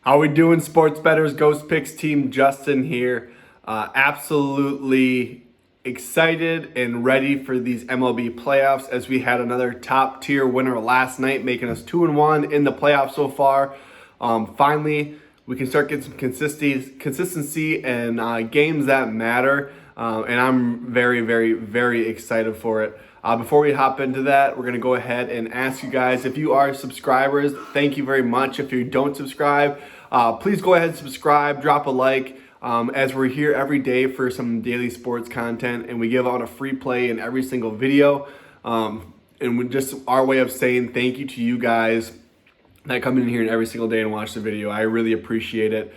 How we doing, sports bettors? Ghost Picks team Justin here. Absolutely excited and ready for these MLB playoffs as we had another top tier winner last night, making us 2-1 in the playoffs so far. Finally, we can start getting some consistency and games that matter. And I'm very, very, very excited for it. Before we hop into that, we're going to go ahead and ask you guys, if you are subscribers, thank you very much. If you don't subscribe, please go ahead and subscribe, drop a like, as we're here every day for some daily sports content, and we give out a free play in every single video. And we just our way of saying thank you to you guys that come in here every single day and watch the video. I really appreciate it.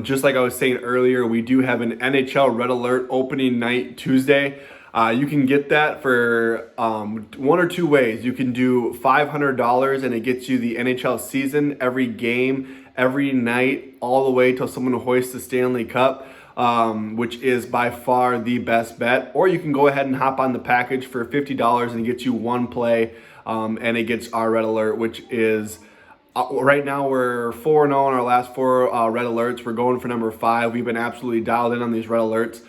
Just like I was saying earlier, we do have an NHL Red Alert opening night Tuesday. You can get that for one or two ways. You can do $500 and it gets you the NHL season, every game, every night, all the way till someone hoists the Stanley Cup, which is by far the best bet. Or you can go ahead and hop on the package for $50 and it gets you one play, and it gets our Red Alert, which is... right now we're 4-0 in our last four Red Alerts. We're going for number 5. We've been absolutely dialed in on these Red Alerts,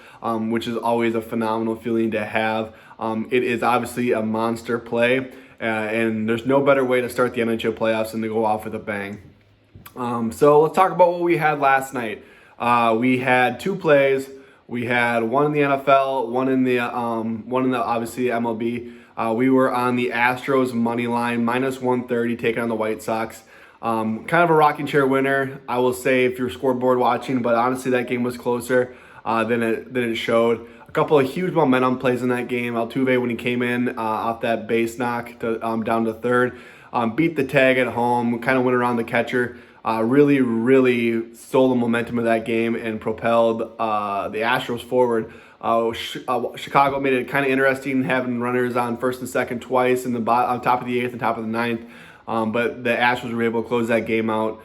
which is always a phenomenal feeling to have. It is obviously a monster play, and there's no better way to start the NHL playoffs than to go off with a bang. So let's talk about what we had last night. We had two plays. We had one in the NFL, one in the obviously MLB. We were on the Astros money line, -130, taking on the White Sox. Kind of a rocking chair winner, I will say, if you're scoreboard watching, but honestly that game was closer than it showed. A couple of huge momentum plays in that game. Altuve, when he came in off that base knock to, down to third, beat the tag at home, kind of went around the catcher. Really stole the momentum of that game and propelled the Astros forward. Chicago made it kind of interesting, having runners on first and second twice on top of the 8th and top of the 9th. But the Astros were able to close that game out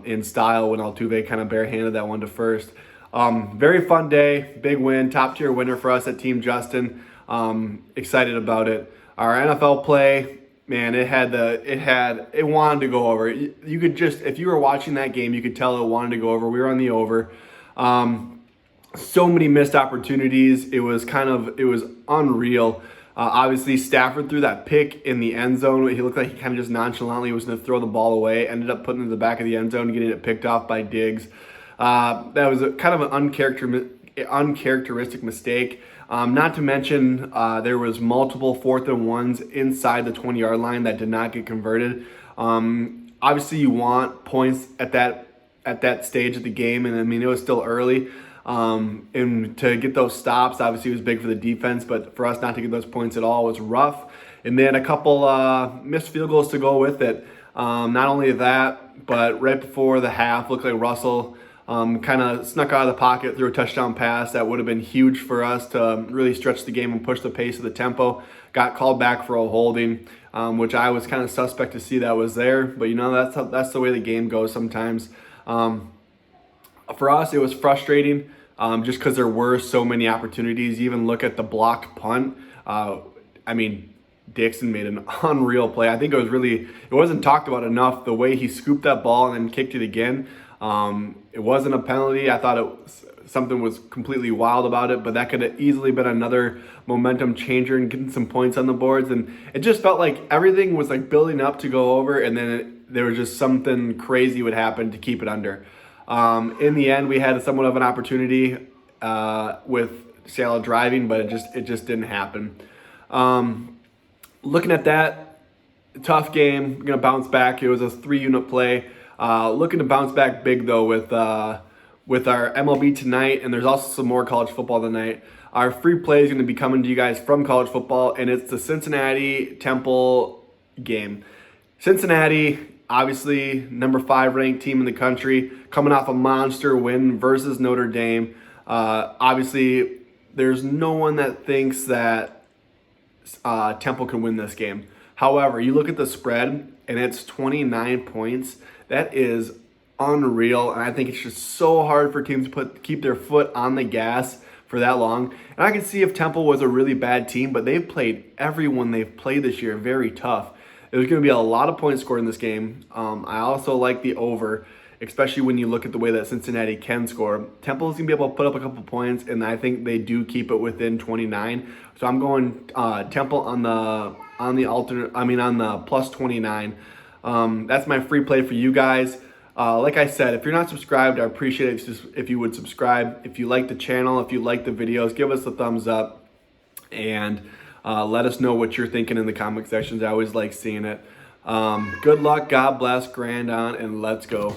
in style when Altuve kind of barehanded that one to first. Very fun day, big win, top tier winner for us at Team Justin. Excited about it. Our NFL play, man, it wanted to go over. You could just, if you were watching that game, you could tell it wanted to go over. We were on the over. So many missed opportunities. It was unreal. Obviously, Stafford threw that pick in the end zone. He looked like he kind of just nonchalantly was going to throw the ball away. Ended up putting it in the back of the end zone, getting it picked off by Diggs. That was kind of an uncharacteristic mistake. Not to mention, there was multiple 4th and 1s inside the 20-yard line that did not get converted. Obviously, you want points at that stage of the game, and I mean, it was still early. And to get those stops, obviously it was big for the defense, but for us not to get those points at all was rough. And then a couple missed field goals to go with it. Not only that, but right before the half, looked like Russell kind of snuck out of the pocket, threw a touchdown pass that would have been huge for us to really stretch the game and push the pace of the tempo. Got called back for a holding, which I was kind of suspect to see that was there, but that's the way the game goes sometimes. For us, it was frustrating just because there were so many opportunities. You even look at the blocked punt. Dixon made an unreal play. I think it wasn't talked about enough, the way he scooped that ball and then kicked it again. It wasn't a penalty. I thought something was completely wild about it, but that could have easily been another momentum changer and getting some points on the boards. And it just felt like everything was like building up to go over, and then there was just something crazy would happen to keep it under. In the end, we had somewhat of an opportunity with Seattle driving, but it just didn't happen. Looking at that, tough game. We're gonna bounce back. It was a 3-unit play. Looking to bounce back big though with our MLB tonight, and there's also some more college football tonight. Our free play is going to be coming to you guys from college football, and it's the Cincinnati Temple game. Cincinnati, obviously number 5 ranked team in the country, coming off a monster win versus Notre Dame. Obviously, there's no one that thinks that Temple can win this game. However, you look at the spread, and it's 29 points. That is unreal, and I think it's just so hard for teams to keep their foot on the gas for that long. And I can see if Temple was a really bad team, but they've played everyone they've played this year very tough. There's going to be a lot of points scored in this game. I also like the over. especially when you look at the way that Cincinnati can score. Temple is going to be able to put up a couple points, and I think they do keep it within 29. So I'm going Temple on the plus 29. That's my free play for you guys. Like I said, if you're not subscribed, I appreciate it if you would subscribe. If you like the channel, if you like the videos, give us a thumbs up, and let us know what you're thinking in the comment sections. I always like seeing it. Good luck, God bless, grand on, and let's go.